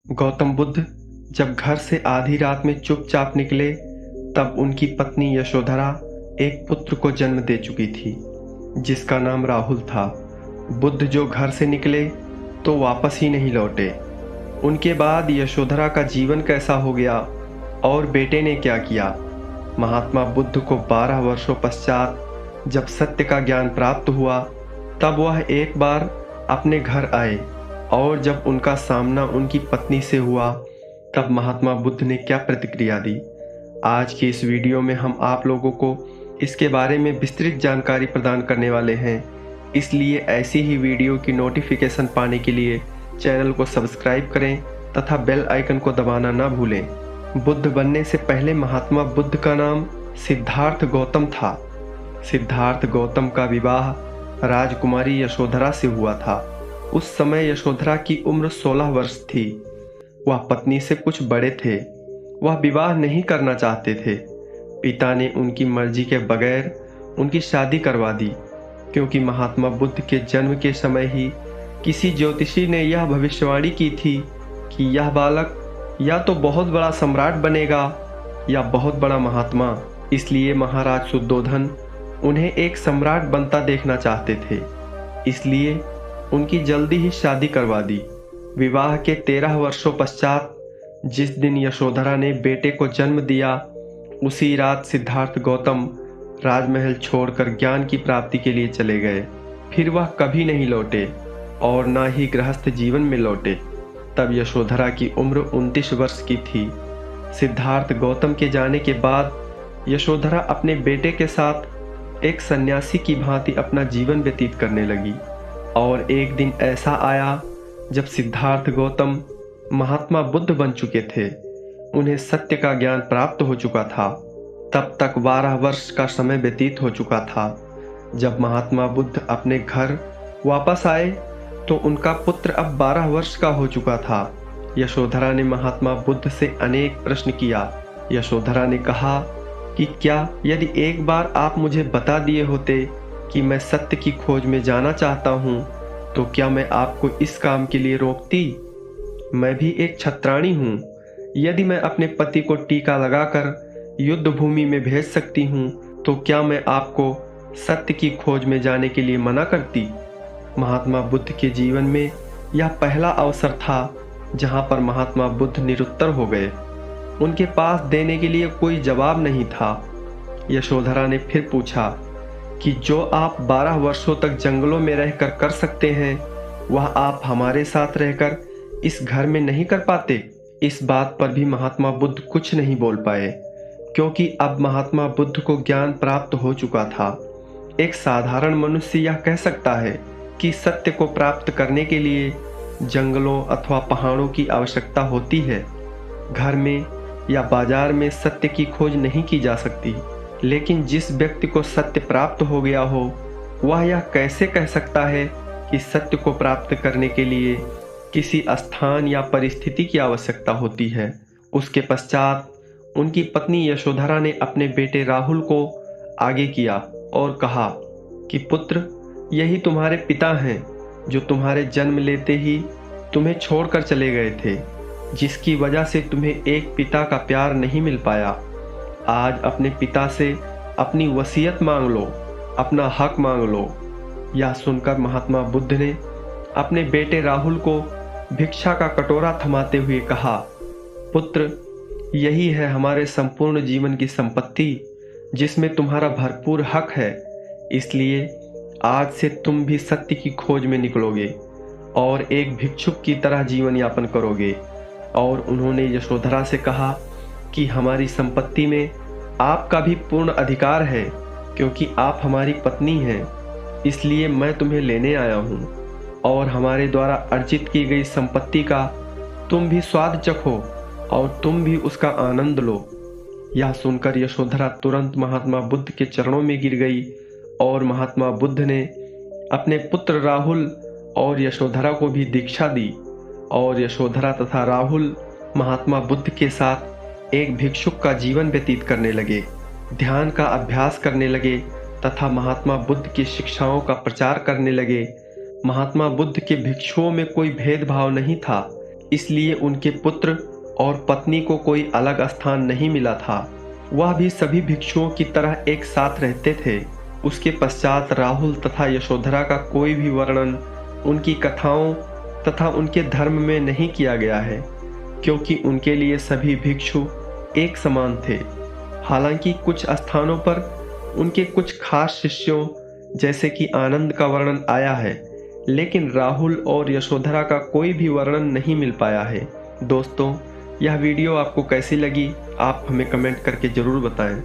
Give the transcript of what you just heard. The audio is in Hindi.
गौतम बुद्ध जब घर से आधी रात में चुपचाप निकले, तब उनकी पत्नी यशोधरा एक पुत्र को जन्म दे चुकी थी, जिसका नाम राहुल था। बुद्ध जो घर से निकले तो वापस ही नहीं लौटे। उनके बाद यशोधरा का जीवन कैसा हो गया और बेटे ने क्या किया। महात्मा बुद्ध को 12 वर्षों पश्चात जब सत्य का ज्ञान प्राप्त हुआ, तब वह एक बार अपने घर आए और जब उनका सामना उनकी पत्नी से हुआ, तब महात्मा बुद्ध ने क्या प्रतिक्रिया दी। आज की इस वीडियो में हम आप लोगों को इसके बारे में विस्तृत जानकारी प्रदान करने वाले हैं। इसलिए ऐसी ही वीडियो की नोटिफिकेशन पाने के लिए चैनल को सब्सक्राइब करें तथा बेल आइकन को दबाना ना भूलें। बुद्ध बनने से पहले महात्मा बुद्ध का नाम सिद्धार्थ गौतम था। सिद्धार्थ गौतम का विवाह राजकुमारी यशोधरा से हुआ था। उस समय यशोधरा की उम्र 16 वर्ष थी। वह पत्नी से कुछ बड़े थे। वह विवाह नहीं करना चाहते थे। पिता ने उनकी मर्जी के बगैर उनकी शादी करवा दी, क्योंकि महात्मा बुद्ध के जन्म के समय ही किसी ज्योतिषी ने यह भविष्यवाणी की थी कि यह बालक या तो बहुत बड़ा सम्राट बनेगा या बहुत बड़ा महात्मा। इसलिए महाराज शुद्धोधन उन्हें एक सम्राट बनता देखना चाहते थे। इसलिए उनकी जल्दी ही शादी करवा दी। विवाह के 13 वर्षों पश्चात जिस दिन यशोधरा ने बेटे को जन्म दिया, उसी रात सिद्धार्थ गौतम राजमहल छोड़कर ज्ञान की प्राप्ति के लिए चले गए। फिर वह कभी नहीं लौटे और न ही गृहस्थ जीवन में लौटे। तब यशोधरा की उम्र 29 वर्ष की थी। सिद्धार्थ गौतम के जाने के बाद यशोधरा अपने बेटे के साथ एक सन्यासी की भांति अपना जीवन व्यतीत करने लगी। और एक दिन ऐसा आया जब सिद्धार्थ गौतम महात्मा बुद्ध बन चुके थे। उन्हें सत्य का ज्ञान प्राप्त हो चुका था। तब तक 12 वर्ष का समय व्यतीत हो चुका था। जब महात्मा बुद्ध अपने घर वापस आए तो उनका पुत्र अब 12 वर्ष का हो चुका था। यशोधरा ने महात्मा बुद्ध से अनेक प्रश्न किया। यशोधरा ने कहा कि क्या यदि एक बार आप मुझे बता दिए होते कि मैं सत्य की खोज में जाना चाहता हूँ, तो क्या मैं आपको इस काम के लिए रोकती। मैं भी एक छत्राणी हूँ। यदि मैं अपने पति को टीका लगाकर युद्ध भूमि में भेज सकती हूँ, तो क्या मैं आपको सत्य की खोज में जाने के लिए मना करती। महात्मा बुद्ध के जीवन में यह पहला अवसर था जहाँ पर महात्मा बुद्ध निरुत्तर हो गए। उनके पास देने के लिए कोई जवाब नहीं था। यशोधरा ने फिर पूछा कि जो आप 12 वर्षों तक जंगलों में रहकर कर सकते हैं, वह आप हमारे साथ रहकर इस घर में नहीं कर पाते। इस बात पर भी महात्मा बुद्ध कुछ नहीं बोल पाए, क्योंकि अब महात्मा बुद्ध को ज्ञान प्राप्त हो चुका था। एक साधारण मनुष्य यह कह सकता है कि सत्य को प्राप्त करने के लिए जंगलों अथवा पहाड़ों की आवश्यकता होती है। घर में या बाजार में सत्य की खोज नहीं की जा सकती। लेकिन जिस व्यक्ति को सत्य प्राप्त हो गया हो, वह यह कैसे कह सकता है कि सत्य को प्राप्त करने के लिए किसी स्थान या परिस्थिति की आवश्यकता होती है। उसके पश्चात उनकी पत्नी यशोधरा ने अपने बेटे राहुल को आगे किया और कहा कि पुत्र, यही तुम्हारे पिता हैं, जो तुम्हारे जन्म लेते ही तुम्हें छोड़कर चले गए थे, जिसकी वजह से तुम्हें एक पिता का प्यार नहीं मिल पाया। आज अपने पिता से अपनी वसीयत मांग लो, अपना हक मांग लो। यह सुनकर महात्मा बुद्ध ने अपने बेटे राहुल को भिक्षा का कटोरा थमाते हुए कहा, पुत्र, यही है हमारे संपूर्ण जीवन की संपत्ति, जिसमें तुम्हारा भरपूर हक है। इसलिए आज से तुम भी सत्य की खोज में निकलोगे और एक भिक्षुक की तरह जीवन यापन करोगे। और उन्होंने यशोधरा से कहा कि हमारी संपत्ति में आपका भी पूर्ण अधिकार है, क्योंकि आप हमारी पत्नी हैं। इसलिए मैं तुम्हें लेने आया हूँ और हमारे द्वारा अर्जित की गई संपत्ति का तुम भी स्वाद चखो और तुम भी उसका आनंद लो। यह सुनकर यशोधरा तुरंत महात्मा बुद्ध के चरणों में गिर गई और महात्मा बुद्ध ने अपने पुत्र राहुल और यशोधरा को भी दीक्षा दी। और यशोधरा तथा राहुल महात्मा बुद्ध के साथ एक भिक्षुक का जीवन व्यतीत करने लगे, ध्यान का अभ्यास करने लगे तथा महात्मा बुद्ध की शिक्षाओं का प्रचार करने लगे। महात्मा बुद्ध के भिक्षुओं में कोई भेदभाव नहीं था। इसलिए उनके पुत्र और पत्नी को कोई अलग स्थान नहीं मिला था। वह भी सभी भिक्षुओं की तरह एक साथ रहते थे। उसके पश्चात राहुल तथा यशोधरा का कोई भी वर्णन उनकी कथाओं तथा उनके धर्म में नहीं किया गया है, क्योंकि उनके लिए सभी भिक्षु एक समान थे। हालांकि कुछ स्थानों पर उनके कुछ खास शिष्यों जैसे कि आनंद का वर्णन आया है, लेकिन राहुल और यशोधरा का कोई भी वर्णन नहीं मिल पाया है। दोस्तों, यह वीडियो आपको कैसी लगी, आप हमें कमेंट करके ज़रूर बताएं।